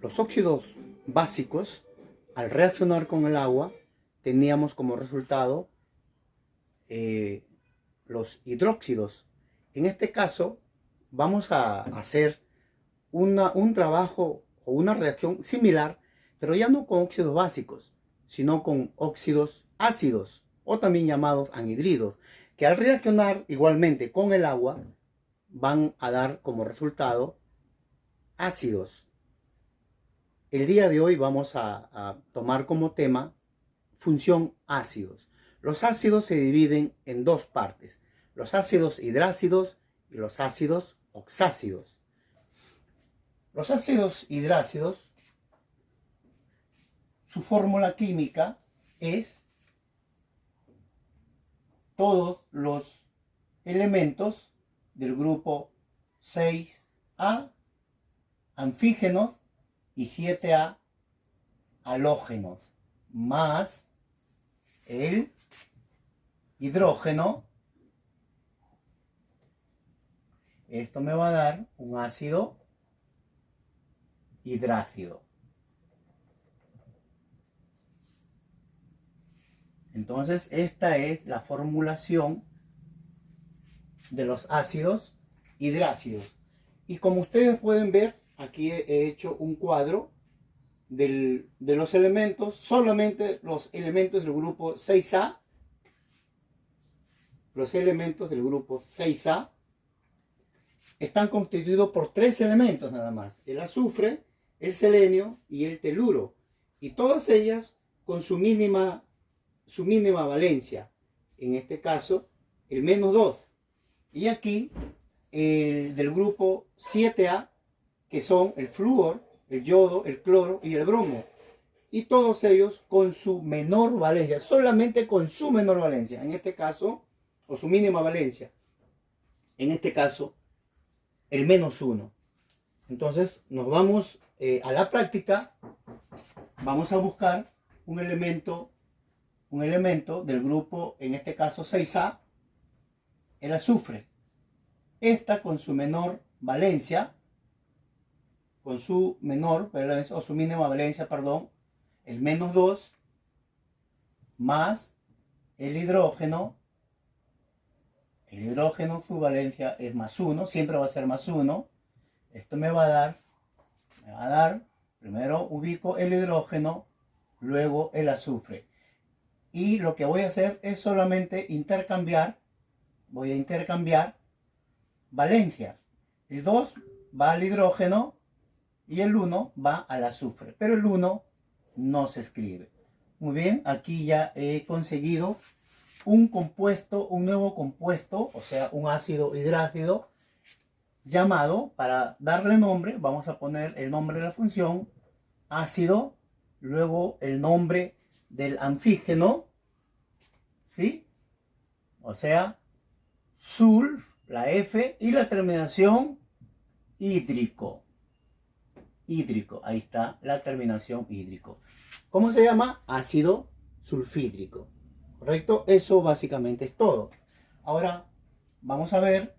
Los óxidos básicos, al reaccionar con el agua, teníamos como resultado los hidróxidos. En este caso, vamos a hacer un trabajo o una reacción similar, pero ya no con óxidos básicos, sino con óxidos ácidos, o también llamados anhidridos, que al reaccionar igualmente con el agua, van a dar como resultado ácidos. El día de hoy vamos a tomar como tema función ácidos. Los ácidos se dividen en dos partes: los ácidos hidrácidos y los ácidos oxácidos. Los ácidos hidrácidos, su fórmula química es todos los elementos del grupo 6A anfígenos y 7A halógenos, más el hidrógeno. Esto me va a dar un ácido hidrácido. Entonces, esta es la formulación de los ácidos hidrácidos. Y como ustedes pueden ver, aquí he hecho un cuadro de los elementos, solamente los elementos del grupo 6A. Los elementos del grupo 6A están constituidos por 3 elementos nada más: el azufre, el selenio y el teluro. Y todas ellas con su mínima valencia. En este caso, el -2. Y aquí, del grupo 7A, que son el flúor, el yodo, el cloro y el bromo. Y todos ellos con su menor valencia, solamente con su menor valencia, en este caso, o su mínima valencia. En este caso, el -1. Entonces, nos vamos a la práctica. Vamos a buscar un elemento del grupo, en este caso 6A, el azufre. Esta con su menor valencia, o su mínima valencia, perdón, el -2, más el hidrógeno. El hidrógeno, su valencia es +1, siempre va a ser +1. Esto me va a dar, primero ubico el hidrógeno, luego el azufre. Y lo que voy a hacer es solamente voy a intercambiar valencias. El 2 va al hidrógeno y el 1 va al azufre, pero el 1 no se escribe. Muy bien, aquí ya he conseguido un nuevo compuesto, o sea, un ácido hidrácido llamado, para darle nombre, vamos a poner el nombre de la función ácido, luego el nombre del anfígeno, ¿sí? O sea, sulf, la F, y la terminación hídrico. Hídrico, ahí está la terminación hídrico. ¿Cómo se llama? Ácido sulfídrico. ¿Correcto? Eso básicamente es todo. Ahora vamos a ver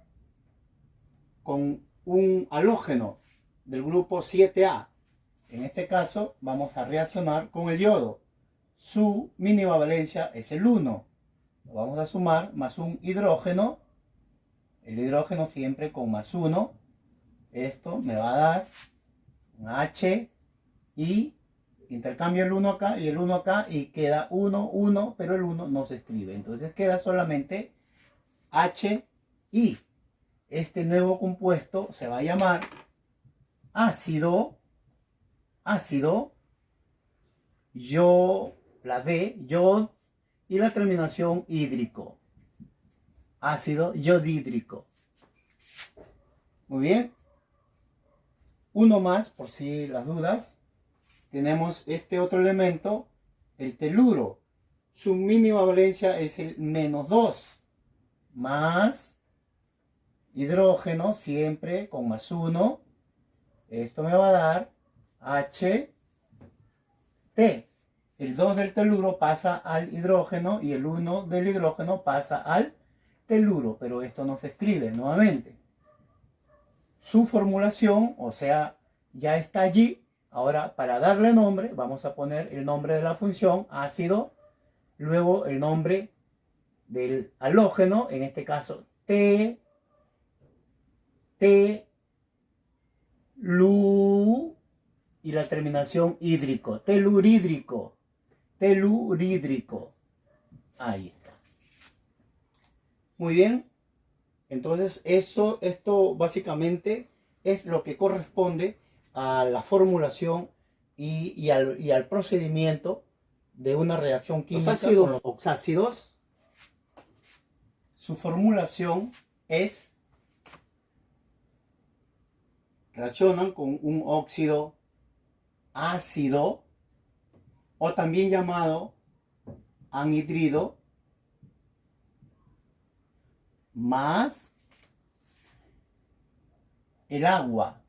con un halógeno del grupo 7A. En este caso vamos a reaccionar con el yodo. Su mínima valencia es el 1. Lo vamos a sumar más un hidrógeno. El hidrógeno siempre con +1. Esto me va a dar un H, y intercambio el 1 acá y el 1 acá y queda 1, 1, pero el 1 no se escribe. Entonces queda solamente HI. Este nuevo compuesto se va a llamar ácido, la D, yod, y la terminación hídrico. Ácido yodhídrico. Muy bien. Uno más, por si las dudas. Tenemos este otro elemento, el teluro. Su mínima valencia es el -2, más hidrógeno, siempre con +1. Esto me va a dar HT. El 2 del teluro pasa al hidrógeno y el 1 del hidrógeno pasa al teluro, pero esto no se escribe nuevamente. Su formulación, o sea, ya está allí. Ahora, para darle nombre, vamos a poner el nombre de la función ácido, luego el nombre del halógeno, en este caso T, lu, y la terminación hídrico, telurídrico, telurídrico. Ahí está. Muy bien. Entonces, esto básicamente es lo que corresponde a la formulación y al procedimiento de una reacción química. Los ácidos, con los oxácidos, su formulación es, reaccionan con un óxido ácido, o también llamado anhidrido, más el agua.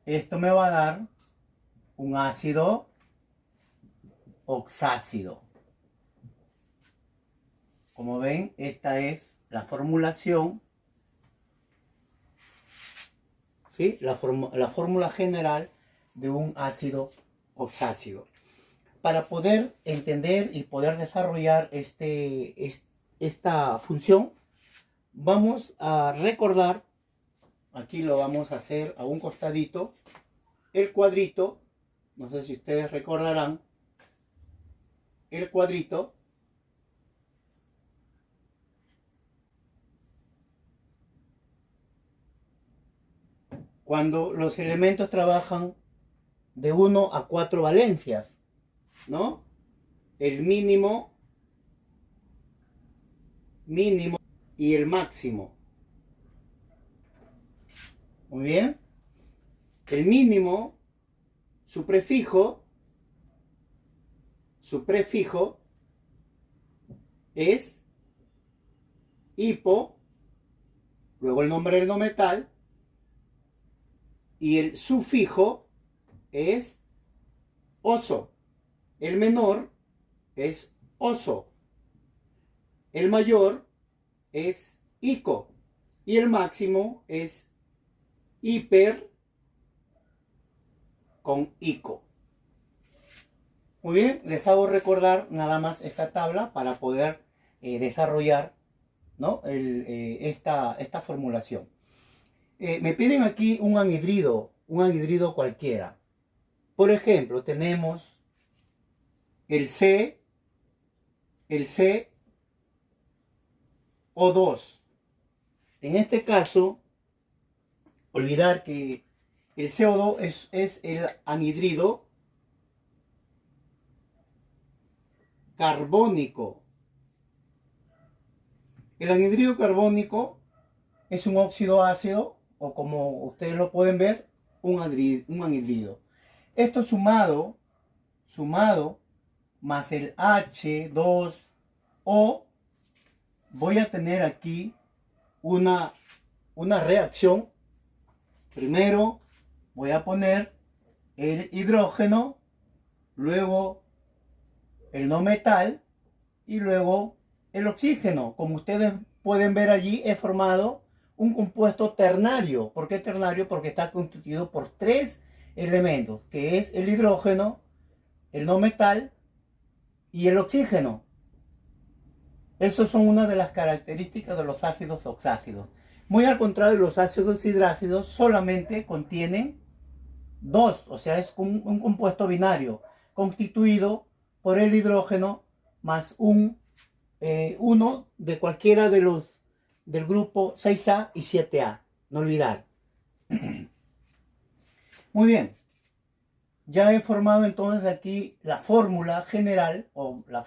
Esto me va a dar un ácido oxácido. Como ven, esta es la formulación, ¿sí? La fórmula general de un ácido oxácido. Para poder entender y poder desarrollar esta función, vamos a recordar, aquí lo vamos a hacer a un costadito, el cuadrito, no sé si ustedes recordarán, el cuadrito cuando los elementos trabajan de 1 a 4 valencias, ¿no? El mínimo y el máximo. Muy bien. El mínimo, su prefijo es hipo, luego el nombre del no metal, y el sufijo es oso. El menor es oso. El mayor es ico. Y el máximo es hiper con ico. Muy bien, les hago recordar nada más esta tabla para poder desarrollar, ¿no? esta formulación. Me piden aquí un anhidrido cualquiera. Por ejemplo, tenemos el CO2. En este caso, olvidar que el CO2 es el anhidrido carbónico. El anhidrido carbónico es un óxido ácido, o como ustedes lo pueden ver, un anhidrido. Esto sumado más el H2O, voy a tener aquí una reacción. Primero voy a poner el hidrógeno, luego el no metal y luego el oxígeno. Como ustedes pueden ver allí, he formado un compuesto ternario. ¿Por qué ternario? Porque está constituido por 3 elementos, que es el hidrógeno, el no metal y el oxígeno. Esas son una de las características de los ácidos oxácidos. Muy al contrario, los ácidos hidrácidos solamente contienen 2, o sea, es un compuesto binario constituido por el hidrógeno más uno de cualquiera de los del grupo 6A y 7A. No olvidar. Muy bien. Ya he formado entonces aquí la fórmula general o la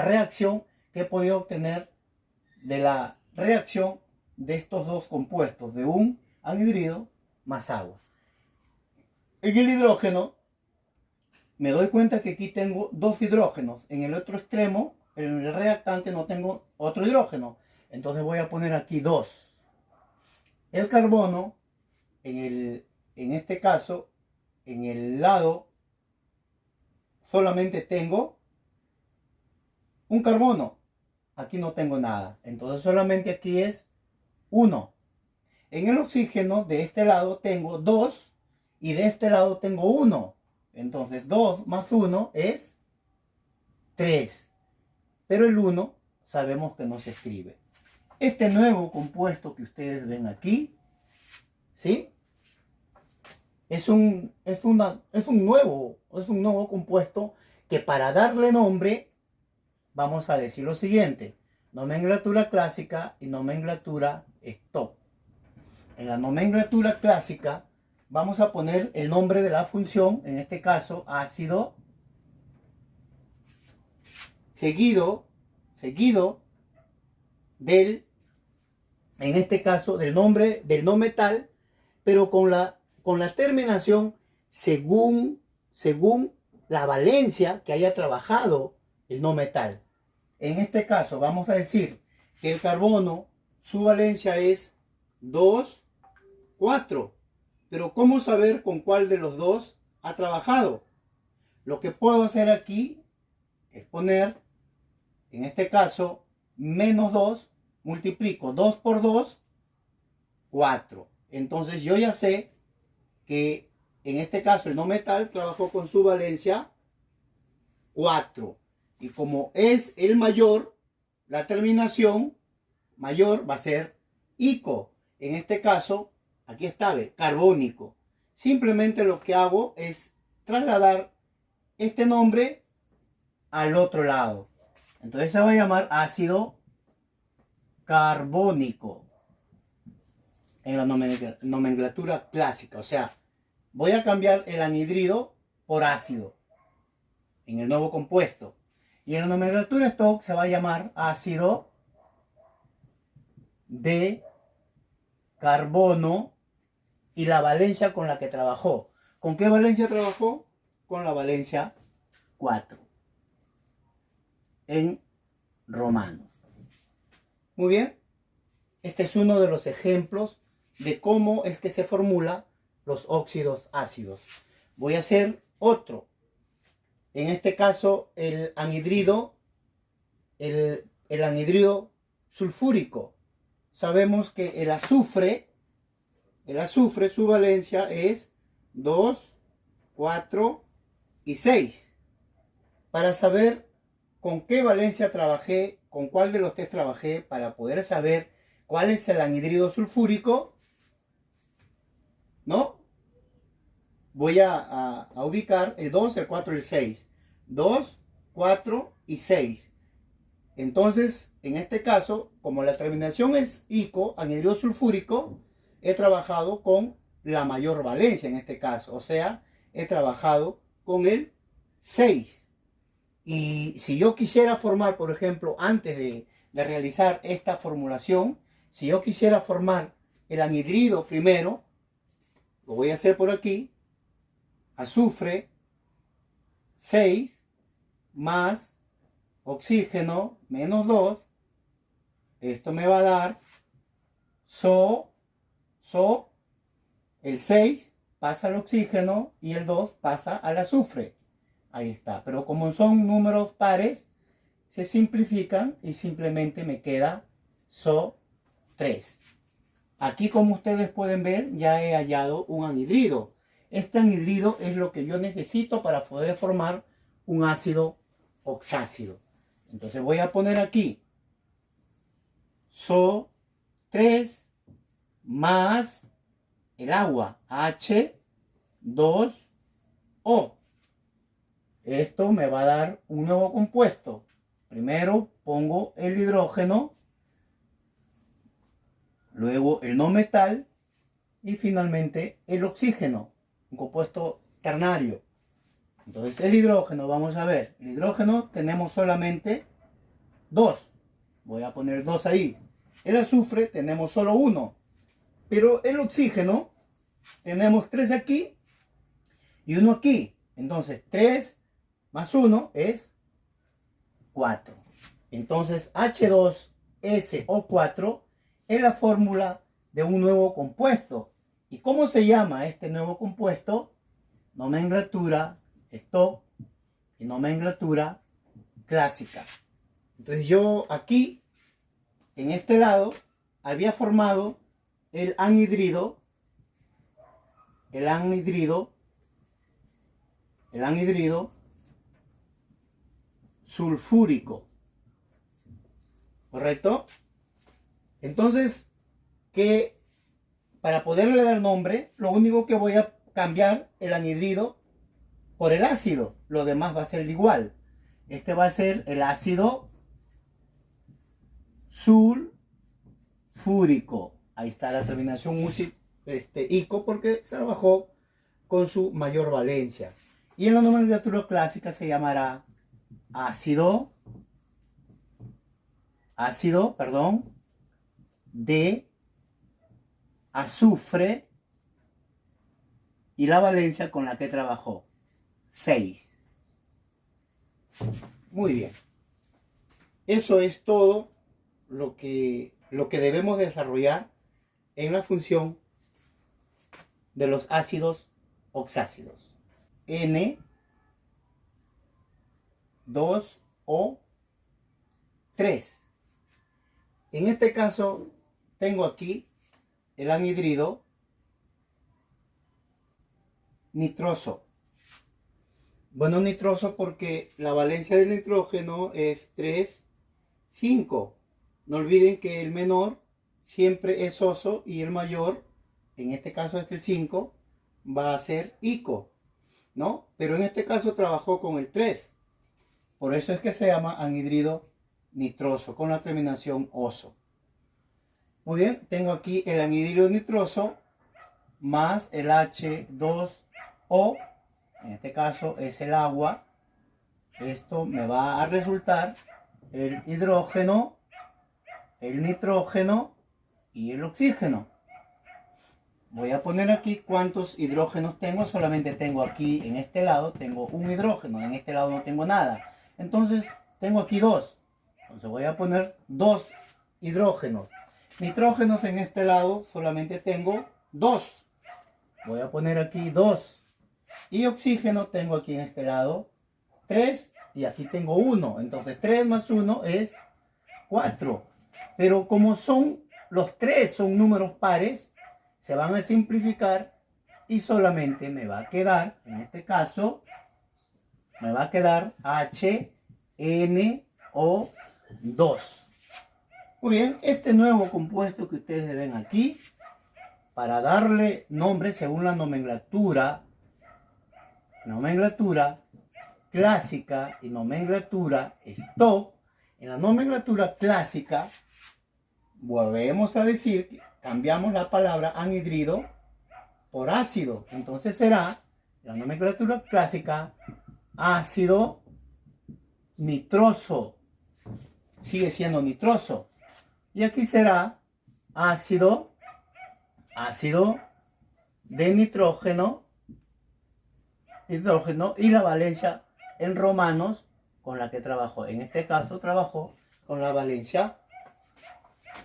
reacción que he podido obtener de la reacción de estos dos compuestos, de un anhidrido más agua. En el hidrógeno me doy cuenta que aquí tengo 2 hidrógenos. En el otro extremo, en el reactante, no tengo otro hidrógeno. Entonces voy a poner aquí 2. El carbono, en este caso, en el lado, solamente tengo un carbono. Aquí no tengo nada. Entonces solamente aquí es 1. En el oxígeno de este lado tengo 2 y de este lado tengo 1. Entonces 2 más 1 es 3. Pero el 1 sabemos que no se escribe. Este nuevo compuesto que ustedes ven aquí, ¿sí? Es un nuevo compuesto que para darle nombre vamos a decir lo siguiente: nomenclatura clásica y nomenclatura stop. En la nomenclatura clásica vamos a poner el nombre de la función, en este caso ácido, seguido del, en este caso, del nombre del no metal, pero con la terminación según la valencia que haya trabajado el no metal. En este caso vamos a decir que el carbono, su valencia es 2, 4. Pero ¿cómo saber con cuál de los dos ha trabajado? Lo que puedo hacer aquí es poner, en este caso, menos 2, multiplico 2 por 2, 4. Entonces yo ya sé que en este caso el no metal trabajó con su valencia 4. Y como es el mayor, la terminación mayor va a ser ico. En este caso, aquí está, carbónico. Simplemente lo que hago es trasladar este nombre al otro lado. Entonces se va a llamar ácido carbónico en la nomenclatura clásica. O sea, voy a cambiar el anhidrido por ácido en el nuevo compuesto. Y en la nomenclatura stock se va a llamar ácido de carbono y la valencia con la que trabajó. ¿Con qué valencia trabajó? Con la valencia 4 en romano. Muy bien. Este es uno de los ejemplos de cómo es que se formulan los óxidos ácidos. Voy a hacer otro. En este caso, el anhidrido sulfúrico. Sabemos que el azufre, su valencia es 2, 4 y 6. Para saber con qué valencia trabajé, con cuál de los tres trabajé, para poder saber cuál es el anhidrido sulfúrico, ¿no? Voy a ubicar el 2, el 4 y el 6. 2, 4 y 6. Entonces, en este caso, como la terminación es ico, anhidrido sulfúrico, he trabajado con la mayor valencia en este caso. O sea, he trabajado con el 6. Y si yo quisiera formar, por ejemplo, antes de realizar esta formulación, si yo quisiera formar el anhidrido primero, lo voy a hacer por aquí: azufre 6 más oxígeno menos 2. Esto me va a dar el 6 pasa al oxígeno y el 2 pasa al azufre. Ahí está. Pero como son números pares, se simplifican y simplemente me queda SO3. Aquí, como ustedes pueden ver, ya he hallado un anhidrido. Este anhidrido es lo que yo necesito para poder formar un ácido oxácido. Entonces voy a poner aquí SO3 más el agua H2O. Esto me va a dar un nuevo compuesto. Primero pongo el hidrógeno, luego el no metal y finalmente el oxígeno, un compuesto ternario. Entonces el hidrógeno, vamos a ver, el hidrógeno tenemos solamente 2. Voy a poner 2 ahí. El azufre tenemos solo 1. Pero el oxígeno tenemos 3 aquí y 1 aquí. Entonces 3 más 1 es 4. Entonces H2SO4 es la fórmula de un nuevo compuesto. ¿Y cómo se llama este nuevo compuesto? Nomenclatura stock y nomenclatura clásica. Entonces yo aquí, en este lado, había formado el anhidrido, el anhidrido, el anhidrido sulfúrico. ¿Correcto? Entonces, que para poderle dar nombre, lo único que voy a cambiar el anhidrido por el ácido. Lo demás va a ser igual. Este va a ser el ácido sulfúrico. Ahí está la terminación ico porque se trabajó con su mayor valencia. Y en la nomenclatura clásica se llamará ácido de azufre y la valencia con la que trabajó, 6. Muy bien. Eso es todo lo que debemos desarrollar en la función de los ácidos oxácidos. N, 2 o 3. En este caso tengo aquí el anhidrido nitroso. Bueno, nitroso porque la valencia del nitrógeno es 3, 5. No olviden que el menor siempre es oso y el mayor, en este caso es el 5, va a ser ico, ¿no? Pero en este caso trabajó con el 3. Por eso es que se llama anhidrido nitroso con la terminación oso. Muy bien, tengo aquí el anhidrido nitroso más el H2O, en este caso es el agua. Esto me va a resultar el hidrógeno, el nitrógeno y el oxígeno. Voy a poner aquí cuántos hidrógenos tengo. Solamente tengo aquí en este lado, tengo un hidrógeno, en este lado no tengo nada. Entonces tengo aquí 2. Entonces voy a poner 2 hidrógenos. Nitrógenos en este lado solamente tengo 2. Voy a poner aquí 2. Y oxígeno tengo aquí en este lado 3. Y aquí tengo 1. Entonces 3 más 1 es 4. Pero como los 3 son números pares, se van a simplificar y solamente me va a quedar, en este caso, me va a quedar HNO2. Muy bien, este nuevo compuesto que ustedes ven aquí, para darle nombre según la nomenclatura clásica y nomenclatura stock, en la nomenclatura clásica volvemos a decir que cambiamos la palabra anhidrido por ácido. Entonces será, la nomenclatura clásica, ácido nitroso. Sigue siendo nitroso. Y aquí será ácido de nitrógeno y la valencia en romanos con la que trabajó. En este caso trabajó con la valencia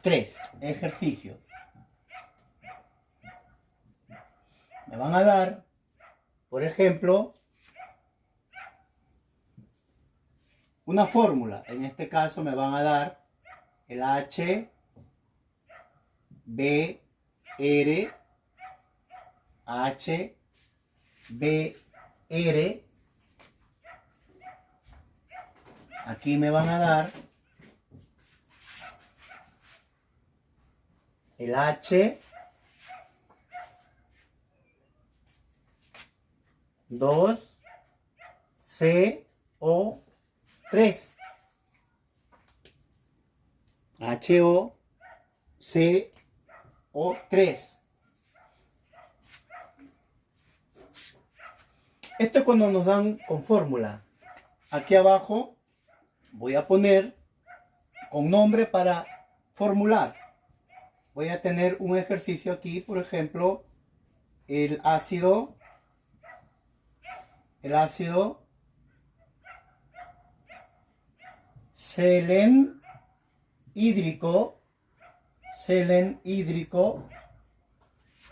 3. Ejercicios. Me van a dar, por ejemplo, una fórmula. En este caso me van a dar el HBr, aquí me van a dar el H2CO3. HOCO3. Esto es cuando nos dan con fórmula. Aquí abajo voy a poner con nombre para formular. Voy a tener un ejercicio aquí, por ejemplo, el ácido selen hídrico,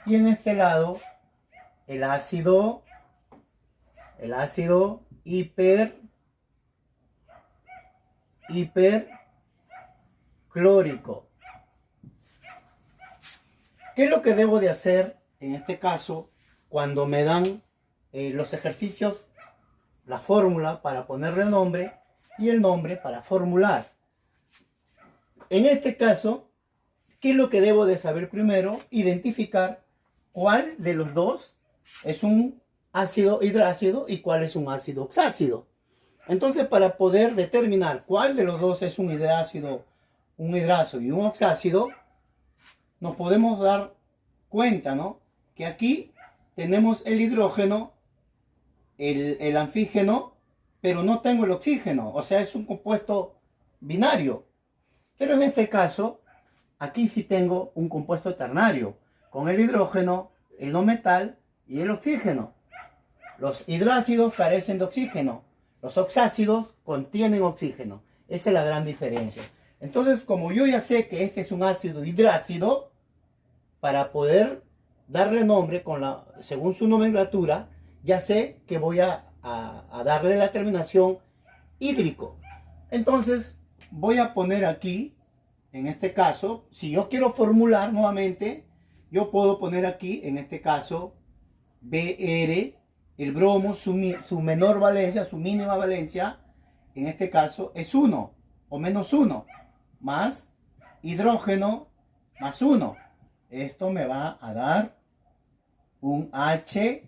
y en este lado el ácido hiperclórico. ¿Qué es lo que debo de hacer en este caso cuando me dan los ejercicios, la fórmula para ponerle nombre y el nombre para formular? En este caso, ¿qué es lo que debo de saber primero? Identificar cuál de los dos es un ácido hidrácido y cuál es un ácido oxácido. Entonces, para poder determinar cuál de los dos es un hidrácido y un oxácido, nos podemos dar cuenta, ¿no? Que aquí tenemos el hidrógeno, el anfígeno, pero no tengo el oxígeno. O sea, es un compuesto binario. Pero en este caso, aquí sí tengo un compuesto ternario, con el hidrógeno, el no metal y el oxígeno. Los hidrácidos carecen de oxígeno. Los oxácidos contienen oxígeno. Esa es la gran diferencia. Entonces, como yo ya sé que este es un ácido hidrácido, para poder darle nombre según su nomenclatura, ya sé que voy a darle la terminación hídrico. Entonces, voy a poner aquí, en este caso, si yo quiero formular nuevamente, yo puedo poner aquí, en este caso, Br, el bromo, su menor valencia, su mínima valencia, en este caso, es 1 o menos 1, más hidrógeno más 1. Esto me va a dar un HBr,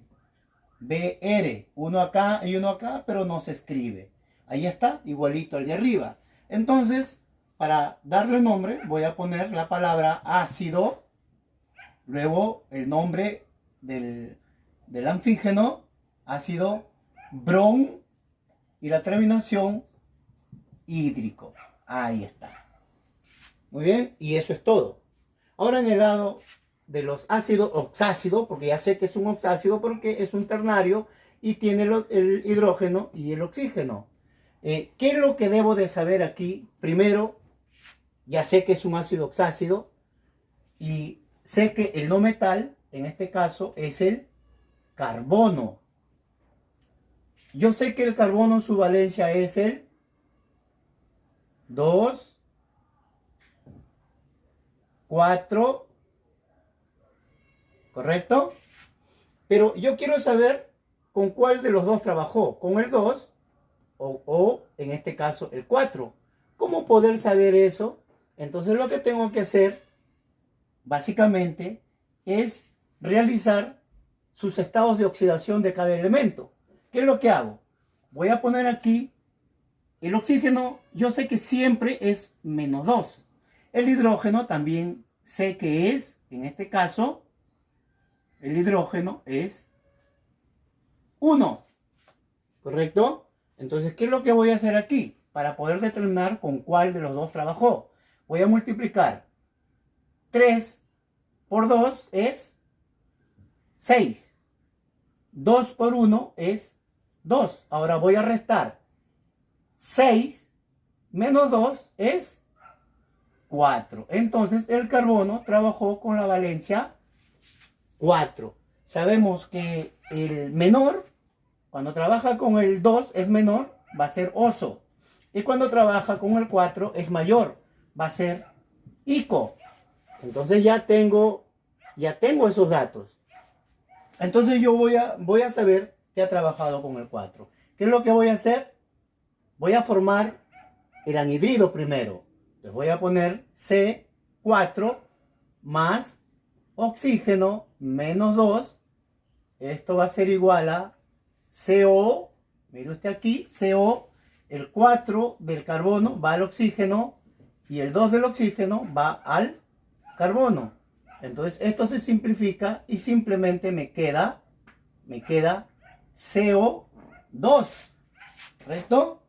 uno acá y uno acá, pero no se escribe. Ahí está, igualito al de arriba. Entonces, para darle nombre, voy a poner la palabra ácido, luego el nombre del anfígeno, ácido brom, y la terminación hídrico. Ahí está. Muy bien, y eso es todo. Ahora en el lado de los ácidos oxácidos, porque ya sé que es un oxácido porque es un ternario y tiene el hidrógeno y el oxígeno. ¿Qué es lo que debo de saber aquí? Primero, ya sé que es un ácido oxácido y sé que el no metal, en este caso, es el carbono. Yo sé que el carbono, su valencia es el 2, 4, ¿correcto? Pero yo quiero saber con cuál de los dos trabajó, con el 2 o en este caso el 4. ¿Cómo poder saber eso? Entonces lo que tengo que hacer básicamente es realizar sus estados de oxidación de cada elemento. ¿Qué es lo que hago? Voy a poner aquí el oxígeno, yo sé que siempre es menos 2. El hidrógeno también sé que es, en este caso, el hidrógeno es 1. ¿Correcto? Entonces, ¿qué es lo que voy a hacer aquí? Para poder determinar con cuál de los dos trabajó. Voy a multiplicar 3 por 2 es 6. 2 por 1 es 2. Ahora voy a restar 6 menos 2 es 4. Entonces el carbono trabajó con la valencia 4. Sabemos que el menor, cuando trabaja con el 2 es menor, va a ser oso. Y cuando trabaja con el 4 es mayor, va a ser ico. Entonces ya tengo esos datos. Entonces yo voy a saber que ha trabajado con el 4. ¿Qué es lo que voy a hacer? Voy a formar el anhidrido primero. Les voy a poner C4 más oxígeno menos 2. Esto va a ser igual a CO. Mire usted aquí, CO. El 4 del carbono va al oxígeno y el 2 del oxígeno va al carbono. Entonces esto se simplifica y simplemente me queda CO2. ¿Correcto?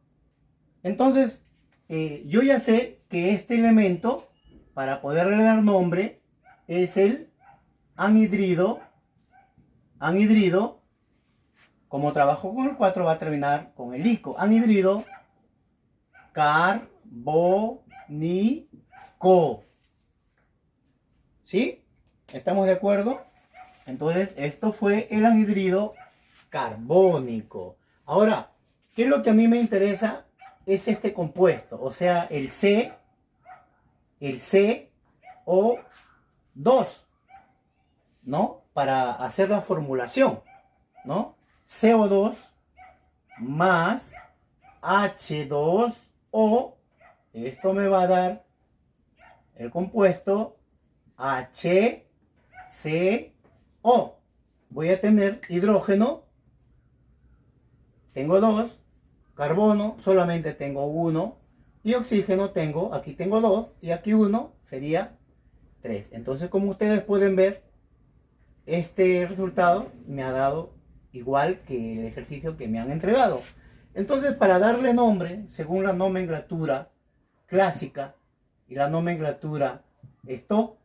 Entonces, yo ya sé que este elemento, para poderle dar nombre, es el anhidrido. Anhidrido, como trabajó con el 4, va a terminar con el ico. Anhidrido carbónico. ¿Sí? ¿Estamos de acuerdo? Entonces, esto fue el anhidrido carbónico. Ahora, ¿qué es lo que a mí me interesa? Es este compuesto, o sea, el CO2. ¿no? Para hacer la formulación, ¿no? CO2 más H2O. Esto me va a dar el compuesto HCO. Voy a tener hidrógeno, tengo 2, carbono solamente tengo 1, y oxígeno aquí tengo 2, y aquí 1 sería 3. Entonces, como ustedes pueden ver, este resultado me ha dado igual que el ejercicio que me han entregado. Entonces, para darle nombre, según la nomenclatura clásica y la nomenclatura Stock,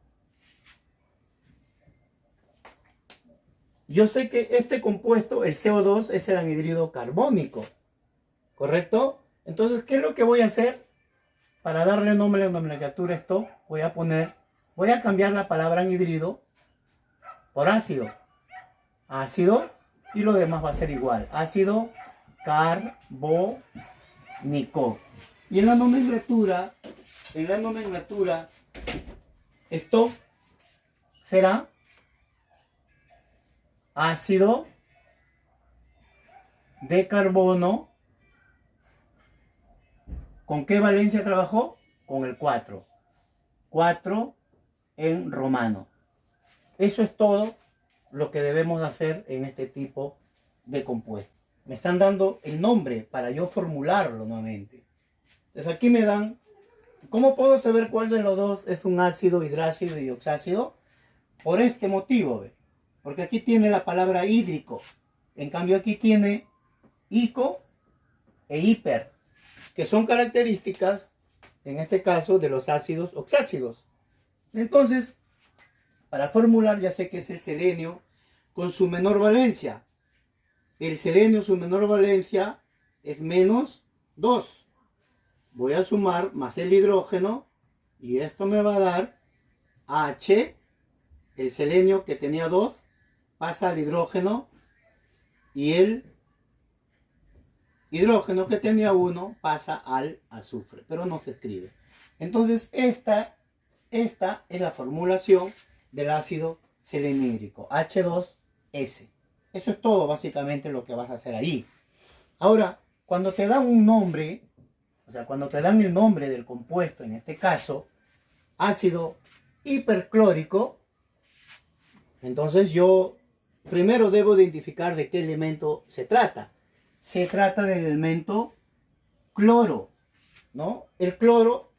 yo sé que este compuesto, el CO2, es el anhídrido carbónico, ¿correcto? Entonces, ¿qué es lo que voy a hacer? Para darle nombre a la nomenclatura Stock, voy a cambiar la palabra anhídrido por ácido. Ácido, y lo demás va a ser igual. Ácido carbónico. Y en la nomenclatura, esto será ácido de carbono. ¿Con qué valencia trabajó? Con el 4. 4 en romano. Eso es todo lo que debemos hacer en este tipo de compuesto. Me están dando el nombre para yo formularlo nuevamente. Entonces aquí me dan, ¿cómo puedo saber cuál de los dos es un ácido, hidrácido y oxácido? Por este motivo, ¿ve? Porque aquí tiene la palabra hídrico. En cambio aquí tiene ico e hiper, que son características, en este caso, de los ácidos oxácidos. Entonces, para formular, ya sé que es el selenio con su menor valencia. El selenio, su menor valencia, es menos 2. Voy a sumar más el hidrógeno, y esto me va a dar H. El selenio que tenía 2 pasa al hidrógeno, y el hidrógeno que tenía 1 pasa al azufre, pero no se escribe. Entonces, esta es la formulación del ácido selenídrico, H2S. Eso es todo básicamente lo que vas a hacer ahí. Ahora, cuando te dan un nombre, o sea, cuando te dan el nombre del compuesto, en este caso, ácido hiperclórico, entonces yo primero debo identificar de qué elemento se trata. Se trata del elemento cloro, ¿no? El cloro,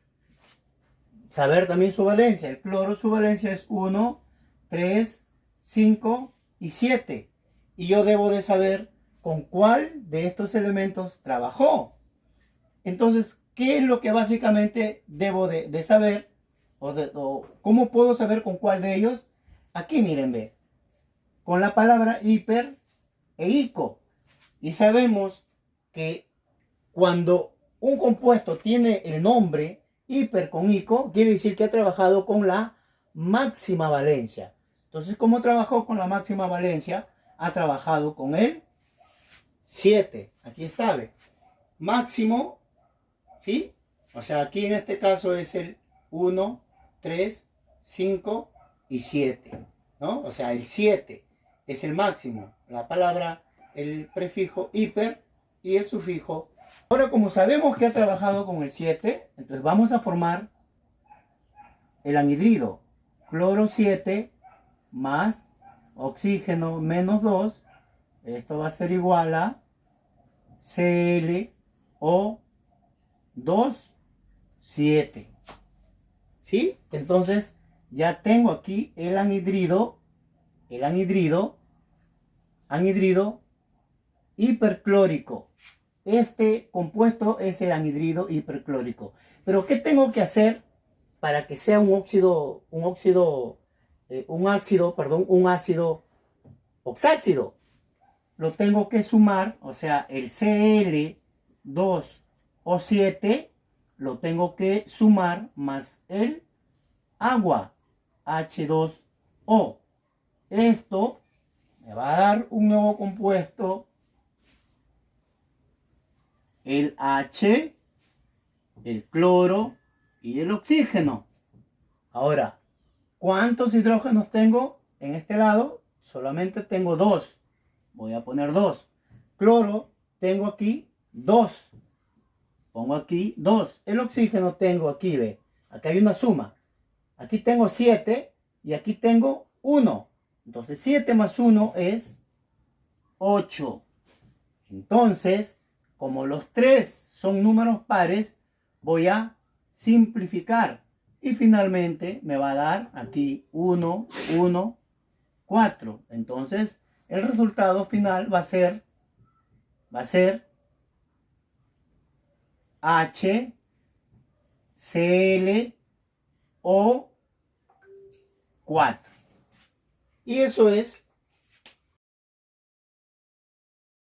saber también su valencia. El cloro, su valencia es 1, 3, 5 y 7. Y yo debo de saber con cuál de estos elementos trabajó. Entonces, ¿qué es lo que básicamente debo de saber? O ¿cómo puedo saber con cuál de ellos? Aquí, miren, ve. Con la palabra hiper e ico. Y sabemos que cuando un compuesto tiene el nombre hiper con ico, quiere decir que ha trabajado con la máxima valencia. Entonces, ¿cómo trabajó con la máxima valencia? Ha trabajado con el 7. Aquí está, ¿ve? Máximo, ¿sí? O sea, aquí en este caso es el 1, 3, 5 y 7, ¿no? O sea, el 7 es el máximo. La palabra, el prefijo hiper y el sufijo. Ahora, como sabemos que ha trabajado con el 7, entonces vamos a formar el anhídrido. Cloro 7 más oxígeno menos 2. Esto va a ser igual a ClO2 7. ¿Sí? Entonces ya tengo aquí el anhídrido hiperclórico. Este compuesto es el anhídrido hiperclórico. Pero ¿qué tengo que hacer para que sea un ácido oxácido? Lo tengo que sumar, o sea, el Cl2O7 lo tengo que sumar más el agua, H2O. Esto me va a dar un nuevo compuesto, el H, el cloro y el oxígeno. Ahora, ¿cuántos hidrógenos tengo? en este lado solamente tengo 2. Voy a poner 2. Cloro, tengo aquí 2. Pongo aquí 2. El oxígeno tengo aquí, ve. Aquí hay una suma. Aquí tengo 7 y aquí tengo 1. Entonces 7 más 1 es 8. Entonces, como los 3 son números pares, voy a simplificar. Y finalmente me va a dar aquí 1, 1, 4. Entonces, el resultado final va a ser H, Cl, O, 4. Y eso es